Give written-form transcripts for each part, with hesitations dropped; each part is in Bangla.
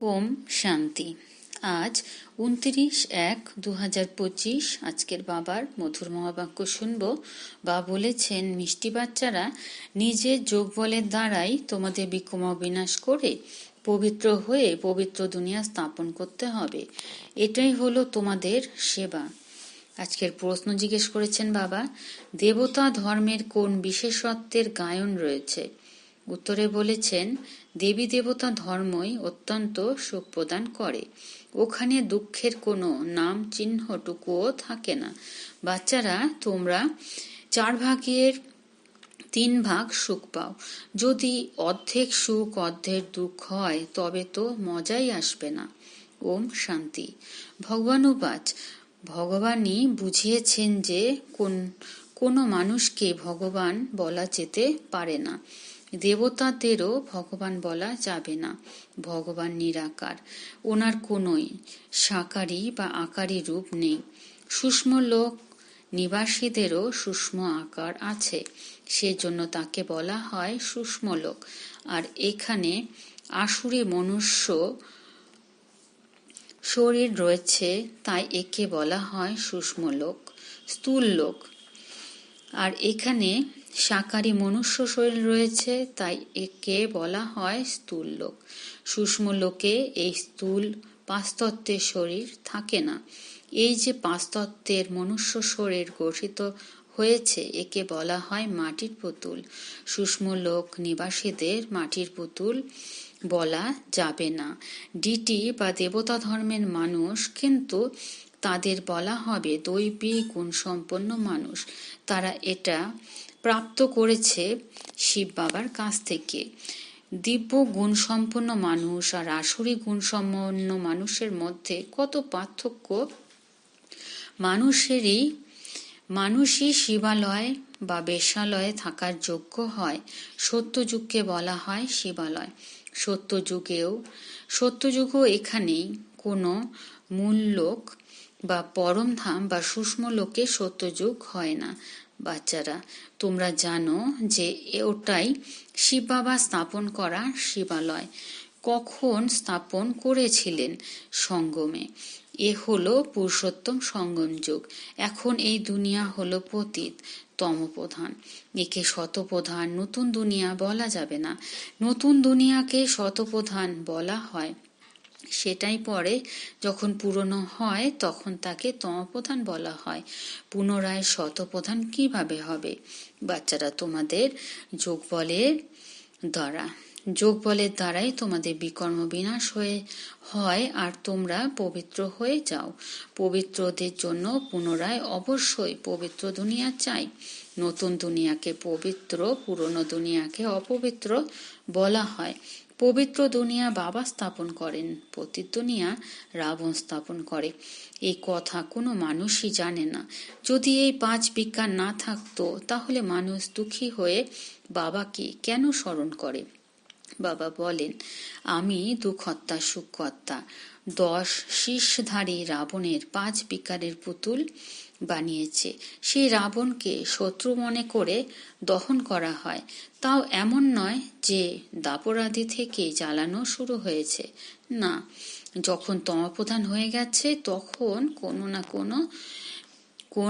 ওম শান্তি। আজ 29/1/2025। আজকের বাবার মধুর মহাবাক্য শুনব। বা বলেছেন, মিষ্টি বাচ্চারা, নিজের যোগ বলের দ্বারাই তোমাদের বিকর্ম বিনাশ করে পবিত্র হয়ে পবিত্র দুনিয়া স্থাপন করতে হবে। এটাই হলো তোমাদের সেবা। আজকের প্রশ্ন জিজ্ঞেস করেছেন বাবা, দেবতা ধর্মের কোন বিশেষত্বের গায়ন রয়েছে? উত্তরে বলেছেন, দেবী দেবতা ধর্মই অত্যন্ত সুখ প্রদান করে। ওখানে দুঃখের কোনো নাম চিহ্নটুকুও থাকে না। বাচ্চারা, তোমরা 4 ভাগের 3 ভাগ সুখ পাও। যদি অর্ধেক সুখ অর্ধেক দুঃখ হয় তবে তো মজাই আসবে না। ওম শান্তি। ভগবানুবাচ, ভগবানই বুঝিয়েছেন যে কোনো মানুষকে ভগবান বলা যেতে পারে না। দেবতাদেরও ভগবান বলা যাবে না। ভগবান নিরাকার, ওনার কোনোই সাকারী বা আকারী রূপ নেই। সূক্ষ্ম লোক নিবাসীদেরও সূক্ষ্ম আকার আছে, সেজন্য তাকে বলা হয় সূক্ষ্ম লোক। আর এখানে আসুরি মনুষ্য শরীর রয়েছে, তাই একে বলা হয় সূক্ষ্ম লোক, স্থূল লোক। আর এখানে সাকারী মনুষ্য শরীর রয়েছে, তাই একে বলা হয় স্থূল লোক। সূক্ষ্ম লোকে এই স্থূল পাঁচতত্ত্বের শরীর থাকে না। এই যে পাঁচতত্ত্বের মনুষ্য শরীর গঠিত হয়েছে, একে বলা হয় মাটির পুতুল। সূক্ষ্ম লোক নিবাসীদের মাটির পুতুল বলা যাবে না। ডিটি বা দেবতা ধর্মের মানুষ, কিন্তু তাদের বলা হবে দৈবী গুণসম্পন্ন মানুষ। তারা এটা প্রাপ্ত করেছে শিব বাবার কাছ থেকে। দিব্য গুণসম্পন্ন মানুষ আর আসুরি গুণসম্পন্ন মানুষের মধ্যে কত পার্থক্য! মানুষই শিবালয় বা বেশ্যালয়ে থাকার যোগ্য হয়। সত্যযুগকে বলা হয় শিবালয়। সত্যযুগও এখানেই কোনো মূল লোক বা পরমধাম বা সূক্ষ্ম লোকে সত্যযুগ হয় না। বাচ্চারা, তোমরা জানো যে ওটাই শিব বাবা স্থাপন করা শিবালয়। কখন স্থাপন করেছিলেন? সঙ্গমে। এ হলো পুরুষোত্তম সঙ্গম যুগ। এখন এই দুনিয়া হলো পতিত তমপ্রধান। একে শতপ্রধান নতুন দুনিয়া বলা যাবে না। নতুন দুনিয়াকে শতপ্রধান বলা হয়। সেটাই পরে যখন পুরনো হয় তখন তাকে তমপ্রধান বলা হয়। পুনরায় শতপ্রধান কিভাবে হবে? বাচ্চারা, তোমাদের যোগ বলের দ্বারাই তোমাদের বিকর্ম বিনাশ হয় আর তোমরা পবিত্র হয়ে যাও। পবিত্রদের জন্য পুনরায় অবশ্যই পবিত্র দুনিয়া চাই। নতুন দুনিয়াকে পবিত্র, পুরনো দুনিয়াকে অপবিত্র বলা হয়। পবিত্র দুনিয়া বাবা স্থাপন করেন, পতিত দুনিয়া রাবণ স্থাপন করে। এই কথা কোনো মানুষই জানে না। যদি এই 5 বিজ্ঞান না থাকতো, তাহলে মানুষ দুঃখী হয়ে বাবাকে কেন স্মরণ করে? বাবা বলেন, আমি দুঃখকর্তা সুখকর্তা। 10 শীর্ষধারী রাবণের 5 বিকারের পুতুল বানিয়েছে। সেই রাবণকে শত্রু মনে করে দহন করা হয়। তাও এমন নয় যে দাপরাদি থেকে জ্বালানো শুরু হয়েছে। না, যখন তমপ্রধান হয়ে গেছে তখন কোনো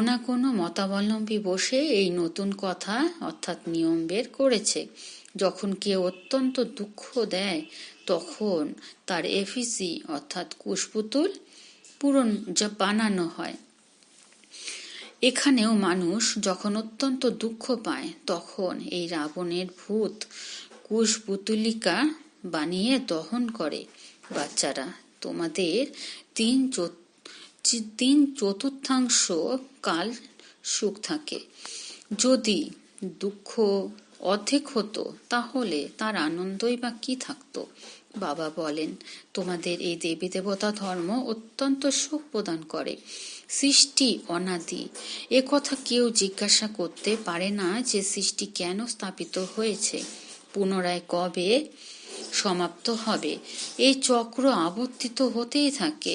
না কোনো মতাবলম্বী বসে এই নতুন কথা অর্থাৎ নিয়ম বের করেছে। যখন কেউ অত্যন্ত দুঃখ দেয় তখন তার এফিসি অর্থাৎ কুশপুতুল বানানো হয়। এখানেও মানুষ যখন অত্যন্ত দুঃখ পায় তখন এই রাবণের ভূত কুশপুতুলিকা বানিয়ে দহন করে। বাচ্চারা, তোমাদের 3/4 কাল সুখ থাকে। যদি দুঃখ অর্ধেক হতো তাহলে তার আনন্দই বা কি থাকতো? বাবা বলেন, তোমাদের এই দেবী দেবতা ধর্ম অত্যন্ত সুখ প্রদান করে। সৃষ্টি অনাদি। কথা কেউ জিজ্ঞাসা করতে পারে না যে সৃষ্টি কেন স্থাপিত হয়েছে, পুনরায় কবে সমাপ্ত হবে। এই চক্র আবর্তিত হতেই থাকে।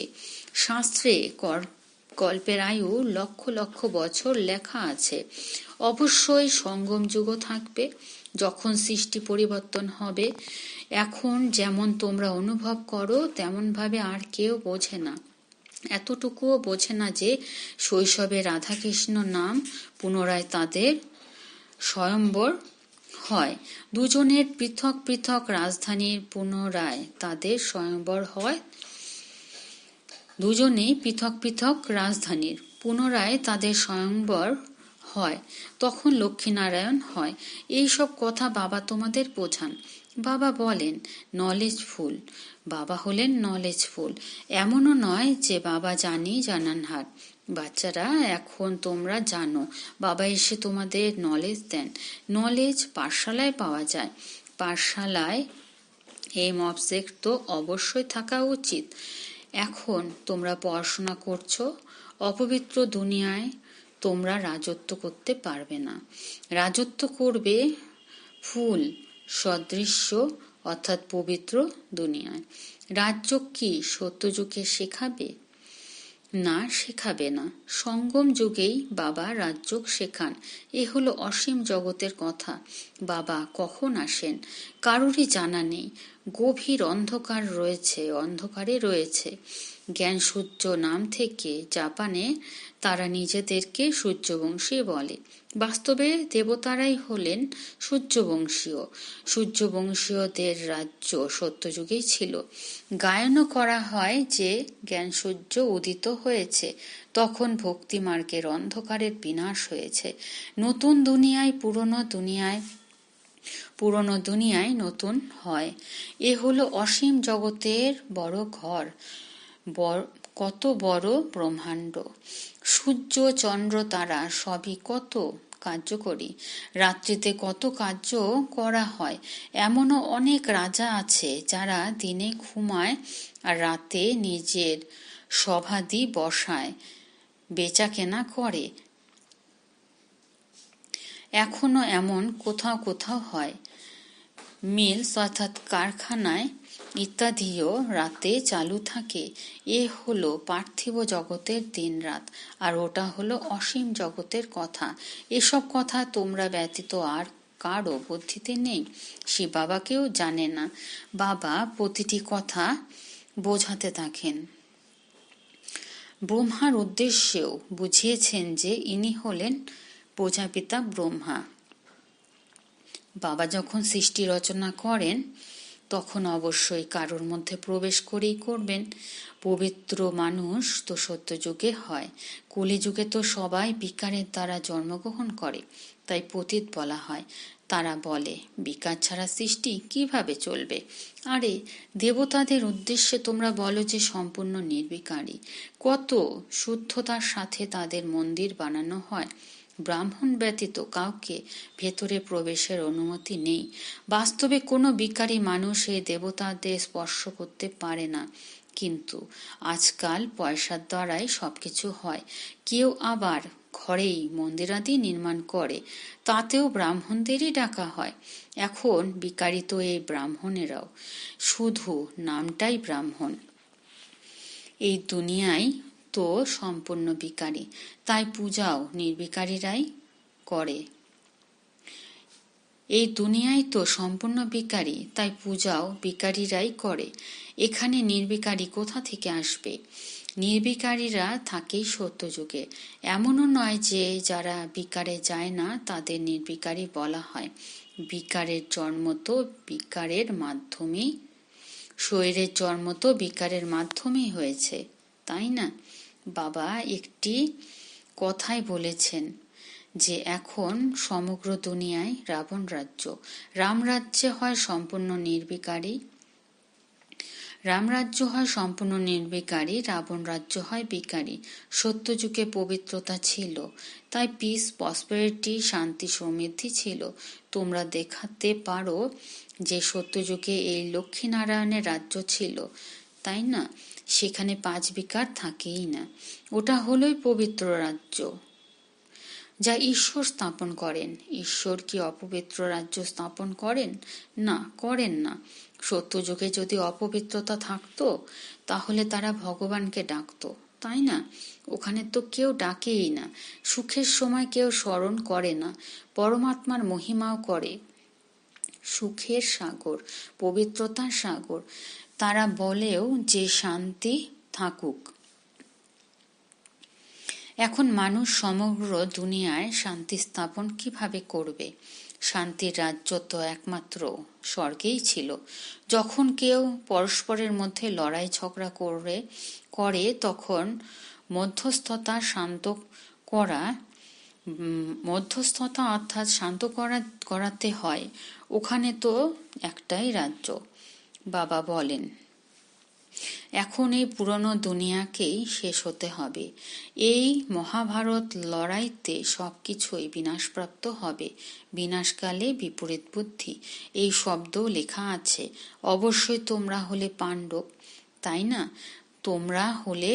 শাস্ত্রে কল্পের আয়ু লক্ষ লক্ষ বছর লেখা আছে। অবশ্যই সঙ্গম যুগও থাকবে। যখন সৃষ্টি পরিবর্তন হবে, এখন যেমন তোমরা অনুভব করো তেমনভাবে আর কেউ বোঝে না। এতটুকুও বোঝে না যে শৈশবে রাধাকৃষ্ণ নাম পুনরায় তাদের স্বয়ম্বর হয়। দুজনের পৃথক পৃথক রাজধানীর পুনরায় তাদের স্বয়ম্বর হয়। দুজনেই পৃথক পৃথক রাজধানীর পুনরায় তাদের স্বয়ম্বর হয়, তখন লক্ষ্মীনারায়ণ হয়। এইসব কথা বাবা তোমাদের বোঝান। বাবা বলেন নলেজফুল। বাবা হলেন নলেজফুল। এমনও নয় যে বাবা জানানহার। বাচ্চারা, এখন তোমরা জানো। বাবা এসে তোমাদের নলেজ দেন। নলেজ পাঠশালায় পাওয়া যায়। পাঠশালায় এম অবজেক্ট তো অবশ্যই থাকা উচিত। এখন তোমরা পড়াশোনা করছো। অপবিত্র দুনিয়ায় তোমরা রাজত্ব করতে পারবে না। রাজত্ব করবে ফুল সদৃশ্য অর্থাৎ পবিত্র দুনিয়ায়। রাজযোগ কি সত্যযুগে শেখাবে? না, শেখাবে না। সঙ্গম যুগেই বাবা রাজযোগ শেখান। এ হলো অসীম জগতের কথা। বাবা কখন আসেন কারোরই জানা নেই। গভীর অন্ধকারে রয়েছে। জ্ঞান সূর্য নাম থেকে জাপানে তারা নিজেদেরকে সূর্যবংশী বলে। বাস্তবে দেবতারাই হলেন সূর্যবংশীয়। সূর্যবংশীয়দের রাজ্য সত্যযুগেই ছিল। গায়নও করা হয় যে জ্ঞান সূর্য উদিত হয়েছে, তখন ভক্তিমার্গের অন্ধকারের বিনাশ হয়েছে। নতুন দুনিয়ায় পুরনো দুনিয়ায় নতুন হয়। এ হলো অসীম জগতের বড় ঘর, কত বড় ব্রহ্মাণ্ড। সূর্য চন্দ্র তারা সবই কত কার্যকরী। রাত্রিতে কত কার্য করা হয়। এমনও অনেক রাজা আছে যারা দিনে ঘুমায় আর রাতে নিজের সভাদি বসায়, বেচা কেনা করে। এখনো এমন কোথাও কোথাও হয়। মিলস অর্থাৎ কারখানায় ইত্যাদিও রাতে চালু থাকে। এ হলো পার্থিব জগতের দিনরাত, আর ওটা হলো অসীম জগতের কথা। এসব কথা তোমরা ব্যতীত আর কারো বুদ্ধিতে নেই। সে বাবাকেও জানে না। বাবা প্রতিটি কথা বোঝাতে থাকেন। ব্রহ্মার উদ্দেশ্যেও বুঝিয়েছেন যে ইনি হলেন প্রজাপিতা ব্রহ্মা। বাবা যখন সৃষ্টি রচনা করেন তখন অবশ্যই কারোর মধ্যে প্রবেশ করেই করবেন। পবিত্র মানুষ তো সত্যযুগে হয়। কলিযুগে তো সবাই বিকারের দ্বারা জন্মগ্রহণ করে, তাই পতিত বলা হয়। তারা বলে বিকার ছাড়া সৃষ্টি কিভাবে চলবে? আরে দেবতাদের উদ্দেশ্যে তোমরা বলো যে সম্পূর্ণ নির্বিকারী। কত শুদ্ধতার সাথে তাদের মন্দির বানানো হয়। ব্রাহ্মণ ব্যতীত কাউকে ভেতরে প্রবেশের অনুমতি নেই। বাস্তবে কোনো বিকারী মানুষ এই দেবতাদের স্পর্শ করতে পারে না। কিন্তু আজকাল পয়সার দ্বারাই সবকিছু হয়। কেউ আবার ঘরেই মন্দিরাদি নির্মাণ করে, তাতেও ব্রাহ্মণদেরই ডাকা হয়। এখন বিকারী তো এই ব্রাহ্মণেরাও, শুধু নামটাই ব্রাহ্মণ। এই দুনিয়ায় তো সম্পূর্ণ বিকারী, তাই পূজাও নির্বিকারীরাই করে। এই দুনিয়ায় তো সম্পূর্ণ বিকারী, তাই পূজাও বিকারীরাই করে। এখানে নির্বিকারী কোথা থেকে আসবে? নির্বিকারীরা থাকেই সত্যযুগে। এমনও নয় যে যারা বিকারে যায় না তাদের নির্বিকারী বলা হয়। বিকারের জন্ম তো বিকারের মাধ্যমেই, শরীরের জন্ম তো বিকারের মাধ্যমেই হয়েছে, তাই না? বাবা একটি কথাই বলেছেন যে এখন সমগ্র দুনিয়ায় রাবণ রাজ্য। রামরাজ্যে হয় সম্পূর্ণ নির্বিকারী, রামরাজ্য হয় সম্পূর্ণ নির্বিকারী, রাবণ রাজ্য হয় বিকারী। সত্যযুগে পবিত্রতা ছিল, তাই পিস, প্রসপেরিটি, শান্তি, সমৃদ্ধি ছিল। তোমরা দেখাতে পারো যে সত্যযুগে এই লক্ষ্মীনারায়ণের রাজ্য ছিল, তাই না? সেখানে 5 বিকার থাকেই না। ওটা হলোই পবিত্র রাজ্য যা ঈশ্বর স্থাপন করেন। ঈশ্বর কি অপবিত্র রাজ্য স্থাপন করেন? না, করেন না। সত্যযুগে যদি অপবিত্রতা থাকতো তাহলে তারা ভগবানকে ডাকতো, তাই না? ওখানে তো কেউ ডাকেই না। সুখের সময় কেউ স্মরণ করে না, পরমাত্মার মহিমাও করে সুখের সাগর, পবিত্রতার সাগর। তারা বলেও যে শান্তি থাকুক। এখন মানুষ সমগ্র দুনিয়ায় শান্তি স্থাপন কিভাবে করবে? শান্তির রাজ্য তো একমাত্র স্বর্গেই ছিল। যখন কেউ পরস্পরের মধ্যে লড়াই ঝগড়া করে তখন মধ্যস্থতা অর্থাৎ শান্ত করাতে হয়। ওখানে তো একটাই রাজ্য। বাবা বলেন, এখন এই পুরনো দুনিয়াকেই শেষ হতে হবে। এই মহাভারত লড়াইতে সবকিছুই বিনাশপ্রাপ্ত হবে। বিনাশকালে বিপরীত বুদ্ধি, এই শব্দ লেখা আছে। অবশ্যই তোমরা হলে পাণ্ডব, তাই না? তোমরা হলে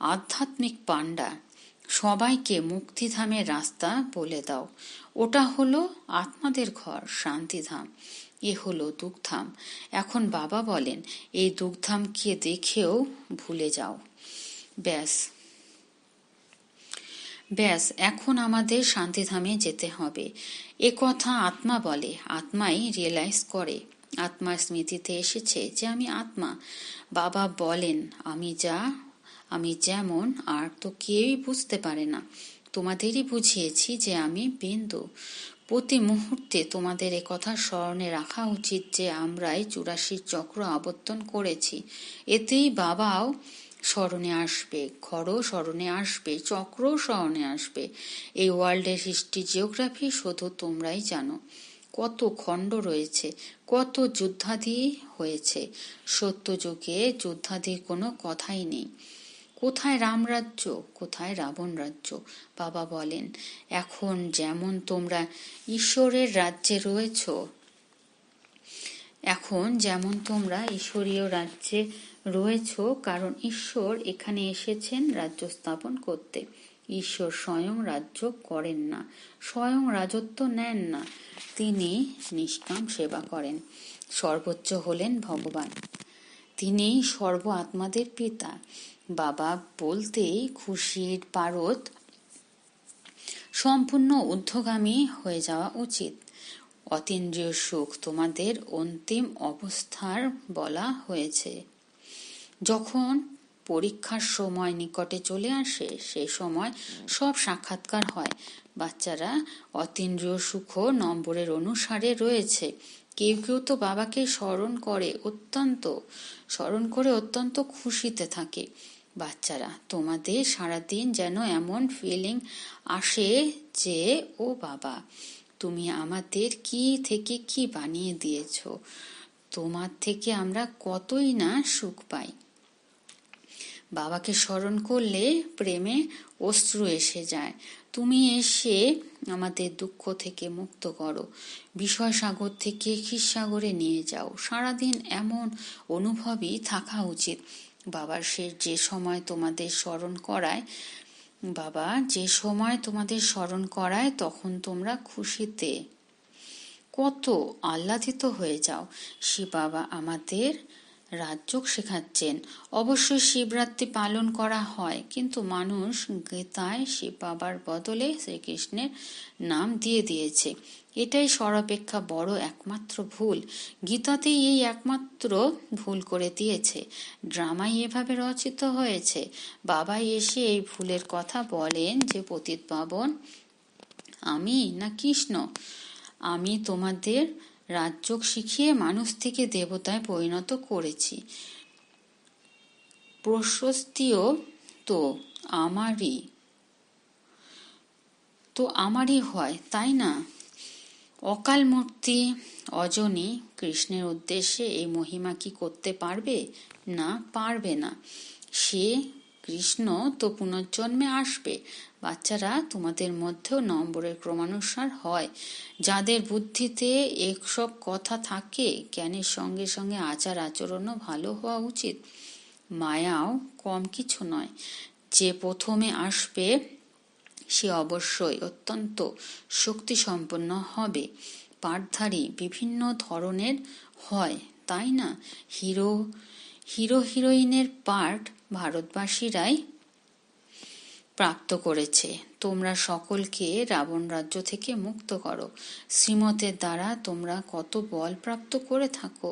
আধ্যাত্মিক পাণ্ডা। সবাইকে মুক্তিধামের রাস্তা বলে দাও। ওটা হলো আত্মাদের ঘর, শান্তিধাম। এ হলো দুঃখধাম। এখন বাবা বলেন, এই দুঃখধামকে দেখেও ভুলে যাও। ব্যাস, এখন আমাদের শান্তিধামে যেতে হবে। এ কথা আত্মা বলে, আত্মাই রিয়েলাইজ করে। আত্মার স্মৃতিতে এসেছে যে আমি আত্মা। বাবা বলেন, আমি যেমন আর তো কেউই বুঝতে পারে না। তোমাদেরই বুঝিয়েছি যে আমি বিন্দু। প্রতি মুহূর্তে তোমাদের একথা স্মরণে রাখা উচিত যে আমরাই 84 চক্র আবর্তন করেছি। এতেই বাবাও স্মরণে আসবে, ঘরও স্মরণে আসবে, চক্রও স্মরণে আসবে। এই ওয়ার্ল্ডের হিস্ট্রি জিওগ্রাফি শুধু তোমরাই জানো। কত খণ্ড রয়েছে, কত যুদ্ধাদি হয়েছে। সত্যযুগে যুদ্ধাদির কোনো কথাই নেই। কোথায় রামরাজ্য, কোথায় রাবণ রাজ্য? বাবা বলেন, এখন যেমন তোমরা ঈশ্বরের রাজ্যে রয়েছ, ঈশ্বরীয় রাজ্যে রয়েছ, কারণ ঈশ্বর এখানে এসেছেন রাজ্য স্থাপন করতে। ঈশ্বর স্বয়ং রাজ্য করেন না, স্বয়ং রাজত্ব নেন না। তিনি নিষ্কাম সেবা করেন। সর্বোচ্চ হলেন ভগবান। তিনি সর্ব আত্মাদের পিতা। বাবা বলতেই খুশির পারদ সম্পূর্ণ ঊর্ধ্বগামী হয়ে যাওয়া উচিত। অতীন্দ্রিয় সুখ তোমাদের অন্তিম অবস্থার বলা হয়েছে। যখন পরীক্ষার সময় নিকটে চলে আসে, সেই সময় সব সাক্ষাৎকার হয়। বাচ্চারা অতীন্দ্রিয় সুখ নম্বরের অনুসারে রয়েছে। কেউ কেউ তো বাবাকে স্মরণ করে অত্যন্ত খুশিতে থাকে। বাচ্চারা, তোমাদের সারাদিন যেন এমন ফিলিং আসে যে, ও বাবা, তুমি আমাদের কি থেকে কি বানিয়ে দিয়েছ। তোমার থেকে আমরা কতই না সুখ পাই। বাবাকে স্মরণ করলে প্রেমে অশ্রু এসে যায়। তুমি এসে আমাদের দুঃখ থেকে মুক্ত করো, বিষয় সাগর থেকে ক্ষীরসাগরে নিয়ে যাও। সারাদিন এমন অনুভবই থাকা উচিত। বাবা যে সময় তোমাদের স্মরণ করায় তখন তোমরা খুশিতে কত আহ্লাদিত হয়ে যাও। শিব বাবা আমাদের রাজযোগ শেখাচ্ছেন। অবশ্যই শিবরাত্রি পালন করা হয়, কিন্তু মানুষ গীতায় শিব বাবার বদলে শ্রীকৃষ্ণের নাম দিয়ে দিয়েছে। এটাই সর্বাপেক্ষা বড় একমাত্র ভুল। গীতাতেই এই একমাত্র ভুল করে দিয়েছে। ড্রামাই এভাবে রচিত হয়েছে। বাবাই এসে এই ভুলের কথা বলেন যে, পতিত পাবন আমি না কৃষ্ণ? আমি তোমাদের রাজযোগ শিখিয়ে মানুষ থেকে দেবতায় পরিণত করেছি। প্রশস্তিও তো আমারই হয়, তাই না? অকাল মূর্তি অজনী কৃষ্ণের উদ্দেশ্যে এই মহিমা কি করতে পারবে? না, পারবে না। সে কৃষ্ণ তো পুনর্জন্মে আসবে। বাচ্চারা, তোমাদের মধ্যেও নম্বরের ক্রমানুসার হয়। যাদের বুদ্ধিতে এসব কথা থাকে, জ্ঞানের সঙ্গে সঙ্গে আচার আচরণও ভালো হওয়া উচিত। মায়াও কম কিছু নয়। যে প্রথমে আসবে সে অবশ্যই অত্যন্ত শক্তিসম্পন্ন হবে। পাঠধারী বিভিন্ন ধরনের হয়, তাই না? হিরো হিরোইনের পার্ট ভারতবাসীরাই প্রাপ্ত করেছে। তোমরা সকলকে রাবণ রাজ্য থেকে মুক্ত করো। শ্রীমতের দ্বারা তোমরা কত বল প্রাপ্ত করে থাকো।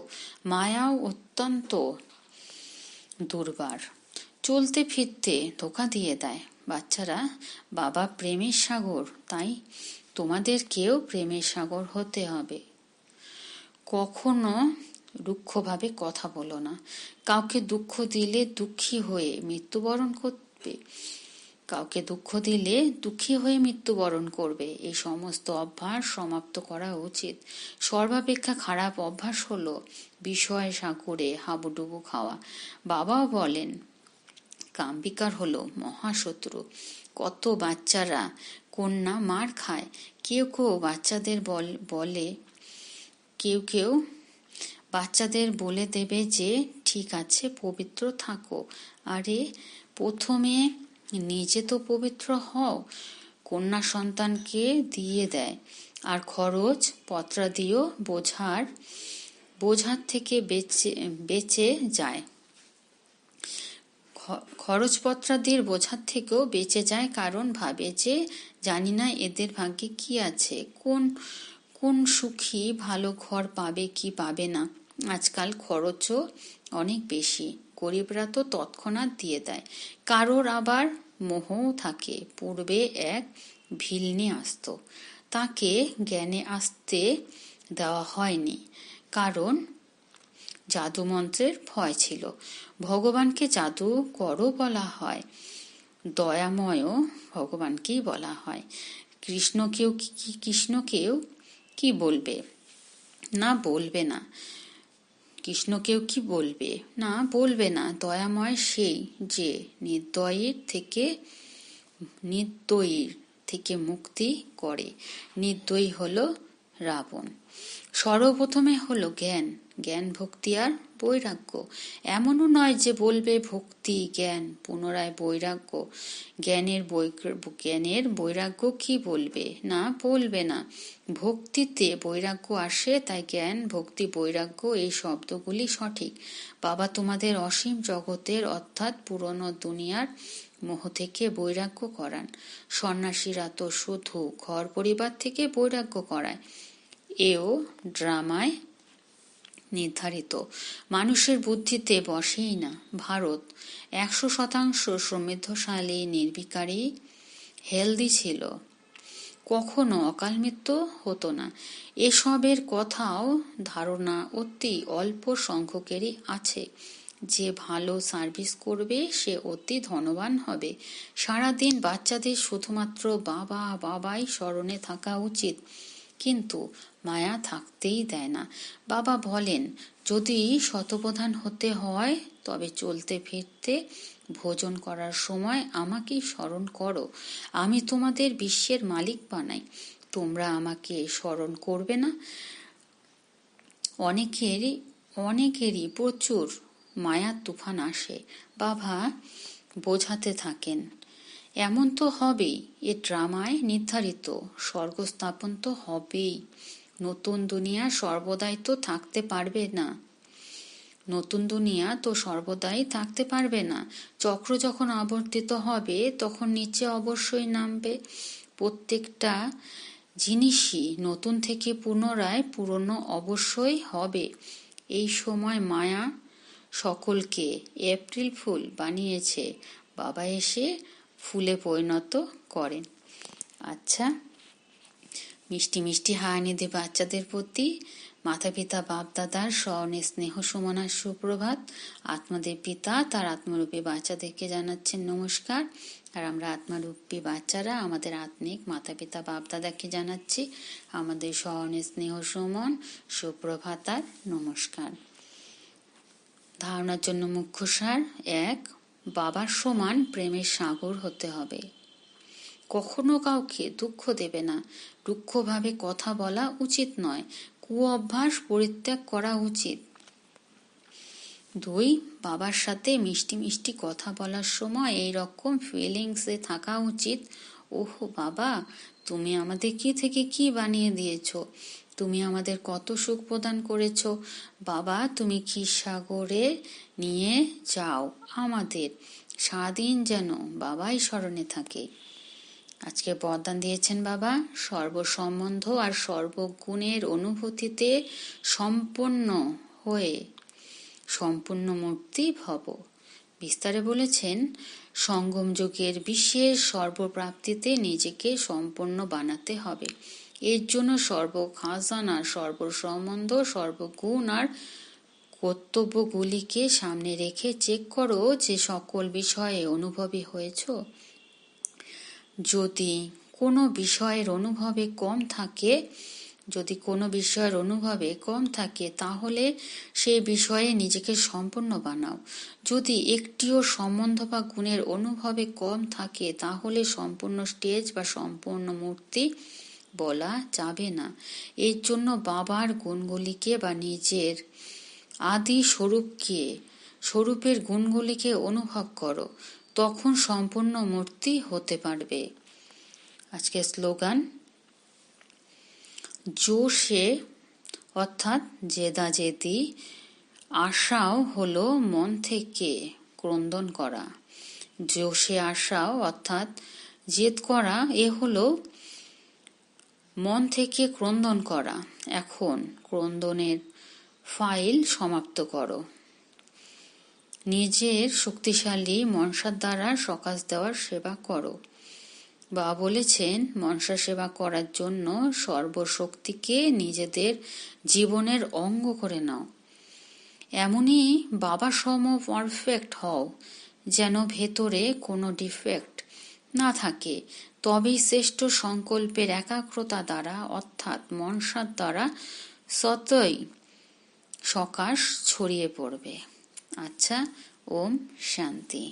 মায়াও অত্যন্ত দুর্বার, চলতে ফিরতে ধোঁকা দিয়ে দেয়। বাচ্চারা, বাবা প্রেমের সাগর, তাই তোমাদেরকেও প্রেমের সাগর হতে হবে। কখনো রুক্ষভাবে কথা বলো না। কাউকে দুঃখ দিলে দুঃখী হয়ে মৃত্যুবরণ করবে। কাউকে দুঃখ দিলে দুঃখী হয়ে মৃত্যুবরণ করবে। এই সমস্ত অভ্যাস সমাপ্ত করা উচিত। সর্বাপেক্ষা খারাপ অভ্যাস হলো বিষয় সাগরে হাবুডুবু খাওয়া। বাবাও বলেন, কামবিকার হলো মহাশত্রু। কত বাচ্চারা কন্যা মার খায়। কেউ কেউ বাচ্চাদের বলে কেউ কেউ বাচ্চাদের বলে দেবে যে ঠিক আছে, পবিত্র থাকো। আরে প্রথমে নিজে তো পবিত্র হও। কন্যা সন্তানকে দিয়ে দেয় আর খরচ পত্রাদিও বোঝার থেকে বেঁচে যায়। খরচপত্রাদির বোঝার থেকেও বেঁচে যায়, কারণ ভাবে যে জানি না এদের ভাগ্যে কি আছে, কোন সুখী ভালো ঘর পাবে কি পাবে না। আজকাল খরচও অনেক বেশি, গরিবরা তো তৎক্ষণাৎ দিয়ে দেয়। কারোর আবার মোহও থাকে। পূর্বে এক ভিলনি আসতো, তাকে জ্ঞানে আসতে দেওয়া হয়নি, কারণ জাদুমন্ত্রের ভয় ছিল। ভগবানকে জাদু করো বলা হয়, দয়াময়ও ভগবানকেই বলা হয়। কৃষ্ণকেও কি বলবে না, বলবে না। কৃষ্ণকেও কি বলবে না, বলবে না। দয়াময় সেই যে নির্দয়ীর থেকে মুক্তি করে। নির্দয়ী হলো রাবণ। সর্বপ্রথমে হলো জ্ঞান, জ্ঞান, ভক্তি আর বৈরাগ্য। এমনও নয় যে বলবে ভক্তি জ্ঞান পুনরায় বৈরাগ্য। জ্ঞানের বৈরাগ্য কি বলবে না, বলবে না। ভক্তিতে বৈরাগ্য আসে, তাই জ্ঞান ভক্তি বৈরাগ্য এই শব্দগুলি সঠিক। বাবা তোমাদের অসীম জগতের অর্থাৎ পুরনো দুনিয়ার মোহ থেকে বৈরাগ্য করান। সন্ন্যাসীরা তো শুধু ঘর পরিবার থেকে বৈরাগ্য করায়, এও ড্রামায় নির্ধারিত। মানুষের বুদ্ধিতে বসেই না। ভারত 100% সমৃদ্ধশালী, নির্বিকারী, হেলদি ছিল। কখনো অকাল মৃত্যু হতো না। এসবের কথাও ধারণা অতি অল্প সংখ্যকেরই আছে। যে ভালো সার্ভিস করবে সে অতি ধনবান হবে। সারাদিন বাচ্চাদের শুধুমাত্র বাবা বাবাই স্মরণে থাকা উচিত, কিন্তু মায়া থাকতেই দেয় না। বাবা বলেন, যদি শতপ্রধান হতে হয় তবে চলতে ফিরতে ভোজন করার সময় আমাকেই স্মরণ করো। আমি তোমাদের বিশ্বের মালিক বানাই, তোমরা আমাকে স্মরণ করবে না। অনেকেরই প্রচুর মায়ার তুফান আসে। বাবা বোঝাতে থাকেন, এমন তো হবেই, এ ড্রামায় নির্ধারিত। স্বর্গ স্থাপন তো হবেই। নতুন দুনিয়া সর্বদাই তো থাকতে পারবে না। চক্র যখন আবর্তিত হবে তখন নিচে অবশ্যই নামবে। প্রত্যেকটা জিনিসই নতুন থেকে পুনরায় পুরনো অবশ্যই হবে। এই সময় মায়া সকলকে এপ্রিল ফুল বানিয়েছে। বাবা এসে ফুলে পরিণত করেন। আচ্ছা, মিষ্টি মিষ্টি হায়ানিধি বাচ্চাদের প্রতি মাতা পিতা বাপ দাদার স্মরণে স্নেহ সুমনার সুপ্রভাত। আত্মাদের পিতা তার আত্মরূপী বাচ্চাদেরকে জানাচ্ছেন নমস্কার, আর আমরা আত্মারূপী বাচ্চারা আমাদের আত্মিক মাতা পিতা বাপ দাদাকে জানাচ্ছি আমাদের স্মরণে স্নেহ সুমন, সুপ্রভাত আর নমস্কার। ধারণার জন্য মুখ্য সার: 1. বাবার সমান প্রেমের সাগর হতে হবে। কখনো কাউকে দুঃখ দেবে না। রুক্ষভাবে কথা বলা উচিত নয়। কুঅভ্যাস পরিত্যাগ করা উচিত। 2. বাবার সাথে মিষ্টি মিষ্টি কথা বলার সময় এই রকম ফিলিংসে থাকা উচিত, ওহো বাবা, তুমি আমাদের কি থেকে কি বানিয়ে দিয়েছো। তুমি আমাদের কত সুখ প্রদান করেছ। বাবা, তুমি ক্ষীরসাগরে নিয়ে যাও আমাদের, সারাদিন যেন বাবাই স্মরণে থাকে। আজকে বরদান দিয়েছেন বাবা, সর্বসম্বন্ধ আর সর্বগুণের অনুভূতিতে সম্পন্ন হয়ে সম্পূর্ণ মূর্তি ভব। বিস্তারে বলেছেন, সঙ্গম যুগের বিশেষ সর্বপ্রাপ্তিতে নিজেকে সম্পন্ন বানাতে হবে। এর জন্য সর্বখাজানা, সর্বসম্বন্ধ, সর্বগুণ আর কর্তব্যগুলিকে সামনে রেখে চেক করো যে সকল বিষয়ে অনুভবী হয়েছ। যদি কোনো বিষয়ের অনুভবে কম থাকে তাহলে সে বিষয়ে নিজেকে সম্পূর্ণ বানাও। যদি একটিও সম্বন্ধ বা গুণের অনুভবে কম থাকে তাহলে সম্পূর্ণ স্টেজ বা সম্পূর্ণ মূর্তি বলা যাবে না। এর জন্য বাবার গুণগুলিকে বা নিজের আদি স্বরূপের গুণগুলিকে অনুভব করো, তখন সম্পূর্ণ মূর্তি হতে পারবে। আজকে স্লোগান, জোশে অর্থাৎ জেদাজেদি, আশাও হলো মন থেকে ক্রন্দন করা। জোশে আশাও অর্থাৎ জেদ করা, এ হলো মন থেকে ক্রন্দন করা। এখন ক্রন্দনের ফাইল সমাপ্ত করো। নিজের শক্তিশালী মনসার দ্বারা সকাশ দেওয়ার সেবা করো। বাবা বলেছেন, মনসা সেবা করার জন্য সর্বশক্তিকে নিজেদের জীবনের অঙ্গ করে নাও। এমনই বাবা সম পারফেক্ট হও যেন ভেতরে কোনো ডিফেক্ট না থাকে। তবেই শ্রেষ্ঠ সংকল্পের একাগ্রতা দ্বারা অর্থাৎ মনসার দ্বারা সতই সকাশ ছড়িয়ে পড়বে। আচ্ছা, ওম শান্তি।